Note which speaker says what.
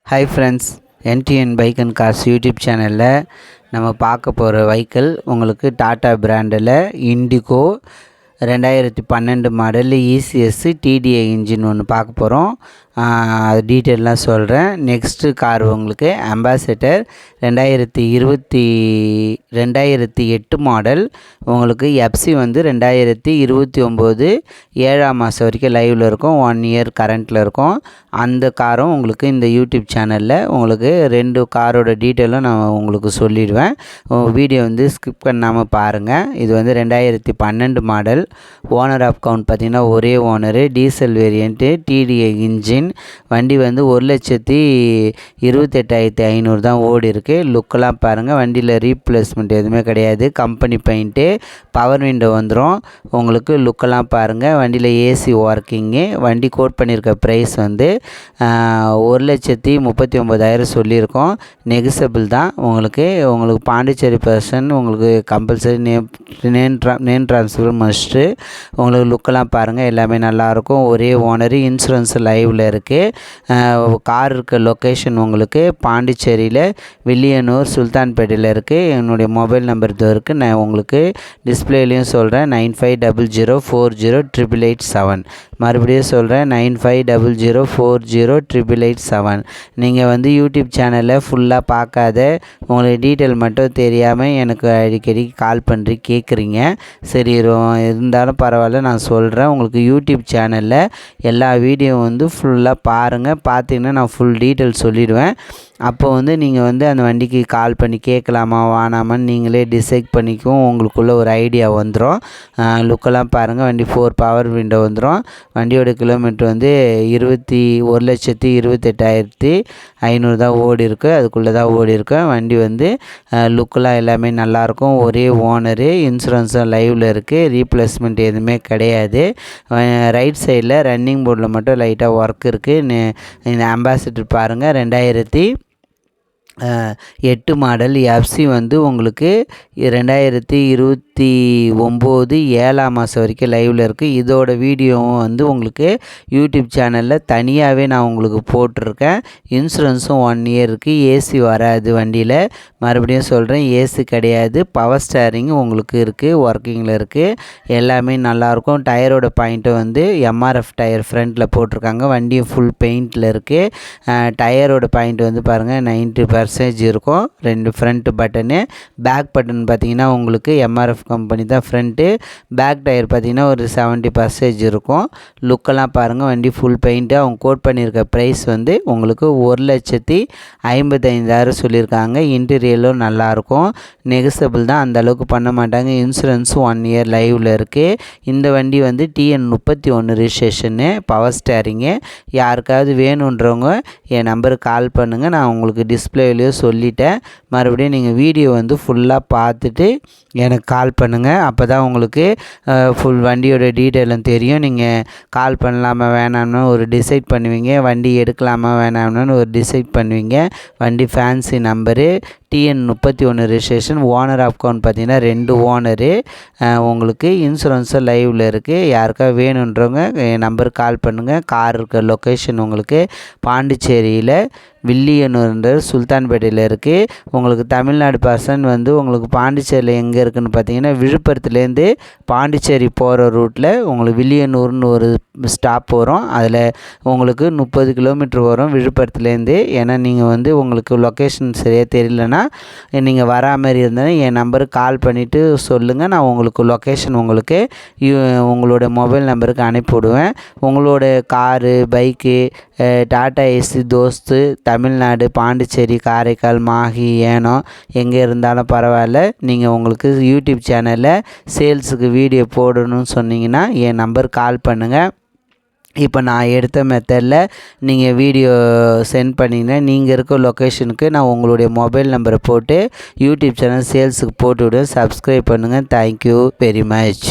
Speaker 1: Hi friends, NTN bike and cars YouTube சேனலில் நம்ம பார்க்க போகிற வெஹிக்கிள் உங்களுக்கு டாட்டா பிராண்டில் indigo 2012 model ECS TDI engine ஒன்று பார்க்க போகிறோம். அது டீட்டெயிலாம் சொல்கிறேன். நெக்ஸ்ட்டு கார் உங்களுக்கு அம்பாசிடர் 2008 மாடல். உங்களுக்கு எஃப்சி வந்து 2029 7ஆம் மாதம் வரைக்கும் லைவில் இருக்கும். 1 இயர் கரண்ட்டில் இருக்கும். அந்த காரும் உங்களுக்கு இந்த யூடியூப் சேனலில் உங்களுக்கு 2 காரோட டீட்டெயிலும் நான் உங்களுக்கு சொல்லிடுவேன். வீடியோ வந்து ஸ்கிப் பண்ணாமல் பாருங்கள். இது வந்து 2012 மாடல். ஓனர் ஆஃப் கவுண்ட் பார்த்திங்கன்னா ஒரே owner. Diesel variant, TDI engine. வண்டி வந்து 1,28,500 தான் ஓடி இருக்குது. லுக்கெல்லாம் பாருங்கள். வண்டியில் ரீப்ளேஸ்மெண்ட் எதுவுமே கிடையாது. கம்பெனி பெயிண்ட்டு, பவர் விண்டோ வந்துடும். உங்களுக்கு லுக்கெல்லாம் பாருங்கள். வண்டியில் ஏசி ஒர்க்கிங்கு. வண்டி கோட் பண்ணியிருக்க ப்ரைஸ் வந்து 1,39,000 சொல்லியிருக்கோம். நெகிசபிள் தான். உங்களுக்கு பாண்டிச்சேரி பர்சன் உங்களுக்கு கம்பல்சரி நேம் ட்ரான்ஸ்ஃபர் மஸ்ட்டு. உங்களுக்கு லுக்கெல்லாம் பாருங்கள். எல்லாமே நல்லாயிருக்கும். ஒரே ஓனரு. இன்சூரன்ஸ் லைவில் இருக்குது. கார் இருக்க லொக்கேஷன் உங்களுக்கு பாண்டிச்சேரியில் வில்லியனூர் சுல்தான்பேட்டையில் இருக்குது. என்னுடைய மொபைல் நம்பர் இது இருக்குது. நான் உங்களுக்கு டிஸ்பிளேலையும் சொல்கிறேன். 9500408887. மறுபடியும் சொல்கிறேன். 9500408887. நீங்கள் வந்து யூடியூப் சேனலில் ஃபுல்லாக பார்க்காத, உங்களுக்கு டீட்டெயில் மட்டும் தெரியாமல் எனக்கு அடிக்கடி கால் பண்ணி கேட்குறீங்க. சரி, இருந்தாலும் பரவாயில்ல, நான் சொல்கிறேன். உங்களுக்கு யூடியூப் சேனலில் எல்லா வீடியோ வந்து ஃபுல்லாக பாருங்கள். பார்த்தீங்கன்னா நான் ஃபுல் டீட்டெயில் சொல்லிடுவேன். அப்போ வந்து நீங்கள் வந்து அந்த வண்டிக்கு கால் பண்ணி கேட்கலாமா வேணாமான்னு நீங்களே டிசைட் பண்ணிக்கும். உங்களுக்குள்ளே ஒரு ஐடியா வந்துடும். லுக்கெல்லாம் பாருங்கள். வண்டி 4 பவர் விண்டோ வந்துடும். வண்டியோட கிலோமீட்டர் வந்து 1,28,500 தான் ஓடி இருக்குது. அதுக்குள்ளே தான் ஓடி இருக்கு. வண்டி வந்து லுக்கெல்லாம் எல்லாமே நல்லாயிருக்கும். ஒரே ஓனரு. இன்சூரன்ஸும் லைவில் இருக்குது. ரீப்ளேஸ்மெண்ட் எதுவுமே கிடையாது. ரைட் சைடில் ரன்னிங் போர்டில் மட்டும் லைட்டாக ஒர்க் இருக்குது. இந்த அம்பாசிடர் பாருங்கள். 2008 மாடல். எஃப்சி வந்து உங்களுக்கு 2029 7ஆம் மாதம் வரைக்கும் லைவில் இருக்குது. இதோட வீடியோவும் வந்து உங்களுக்கு யூடியூப் சேனலில் தனியாகவே நான் உங்களுக்கு போட்டிருக்கேன். இன்சூரன்ஸும் 1 இயர் இருக்குது. ஏசி வராது வண்டியில். மறுபடியும் சொல்கிறேன், ஏசி கிடையாது. பவர் ஸ்டேரிங் உங்களுக்கு இருக்குது. ஒர்க்கிங்கில் இருக்குது. எல்லாமே நல்லாயிருக்கும். டயரோட பாயிண்ட்டை வந்து MRF டயர் ஃப்ரண்ட்டில் போட்டிருக்காங்க. வண்டியும் ஃபுல் பெயிண்டில் இருக்குது. டயரோட பாயிண்ட் வந்து பாருங்கள் 90% இருக்கும். 2 ஃப்ரண்ட் பட்டனு. பேக் பட்டன் பார்த்திங்கன்னா உங்களுக்கு MRF கம்பெனி தான் ஃப்ரண்ட்டு. பேக் டயர் பார்த்திங்கன்னா ஒரு 70% இருக்கும். லுக்கெல்லாம் பாருங்கள். வண்டி ஃபுல் பெயிண்ட்டு. அவங்க கோட் பண்ணியிருக்க ப்ரைஸ் வந்து உங்களுக்கு 1,55,000 சொல்லியிருக்காங்க. இன்டீரியலும் நல்லாயிருக்கும். நெகிசபிள் தான். அந்த அளவுக்கு பண்ண மாட்டாங்க. இன்சூரன்ஸ் 1 இயர் லைவில் இருக்குது. இந்த வண்டி வந்து TN31 ரிஜிஸ்ட்ரேஷனு. Power steering. யாருக்காவது வேணுன்றவங்க என் நம்பருக்கு கால் பண்ணுங்கள். நான் உங்களுக்கு டிஸ்பிளேலையோ சொல்லிட்டேன். மறுபடியும் நீங்கள் வீடியோ வந்து ஃபுல்லாக பார்த்துட்டு எனக்கு கால் பண்ணுங்கள். அப்போ தான் உங்களுக்கு ஃபுல் வண்டியோட டீட்டெயிலும் தெரியும். நீங்கள் கால் பண்ணலாமா வேணாம்னு ஒரு டிசைட் பண்ணுவீங்க. வண்டி எடுக்கலாமா வேணாம்னு ஒரு டிசைட் பண்ணுவீங்க. வண்டி fancy number. TN31 registration. Owner of count பார்த்திங்கன்னா 2 ஓனரு. உங்களுக்கு இன்சூரன்ஸும் லைவில் இருக்குது. யாருக்கா வேணுன்றவங்க என் நம்பருக்கு கால் பண்ணுங்கள். கார் இருக்க லொக்கேஷன் உங்களுக்கு பாண்டிச்சேரியில் வில்லியனூர்ன்ற சுல்தான்பேட்டையில் இருக்குது. உங்களுக்கு தமிழ்நாடு பர்சன் வந்து உங்களுக்கு பாண்டிச்சேரியில் எங்கே இருக்குதுன்னு பார்த்தீங்கன்னா விழுப்புரத்துலேருந்து பாண்டிச்சேரி போகிற ரூட்டில் உங்களுக்கு வில்லியனூர்னு ஒரு ஸ்டாப் வரும். அதில் உங்களுக்கு 30 கிலோமீட்டர் வரும் விழுப்புரத்துலேருந்து. ஏன்னா நீங்கள் வந்து உங்களுக்கு லொக்கேஷன் சரியாக தெரியலனா நீங்கள் வரா மாதிரி இருந்தாலும் என் நம்பருக்கு கால் பண்ணிவிட்டு சொல்லுங்கள். நான் உங்களுக்கு லொக்கேஷன் உங்களுக்கு உங்களோட மொபைல் நம்பருக்கு அனுப்பிவிடுவேன். உங்களோட காரு, பைக்கு, டாட்டா ஏசி, தோஸ்து, தமிழ்நாடு, பாண்டிச்சேரி, காரைக்கால், மாஹி, ஏனம் எங்கே இருந்தாலும் பரவாயில்ல. நீங்கள் உங்களுக்கு யூடியூப் சேனலில் சேல்ஸுக்கு வீடியோ போடணும்னு சொன்னீங்கன்னா என் நம்பருக்கு கால் பண்ணுங்கள். இப்போ நான் எடுத்த மெத்தடில் நீங்கள் வீடியோ சென்ட் பண்ணிங்கன்னா நீங்கள் இருக்க லொக்கேஷனுக்கு நான் உங்களுடைய மொபைல் நம்பரை போட்டு யூடியூப் சேனல் சேல்ஸுக்கு போட்டு விடுவேன். சப்ஸ்கிரைப் பண்ணுங்கள். Thank you very much.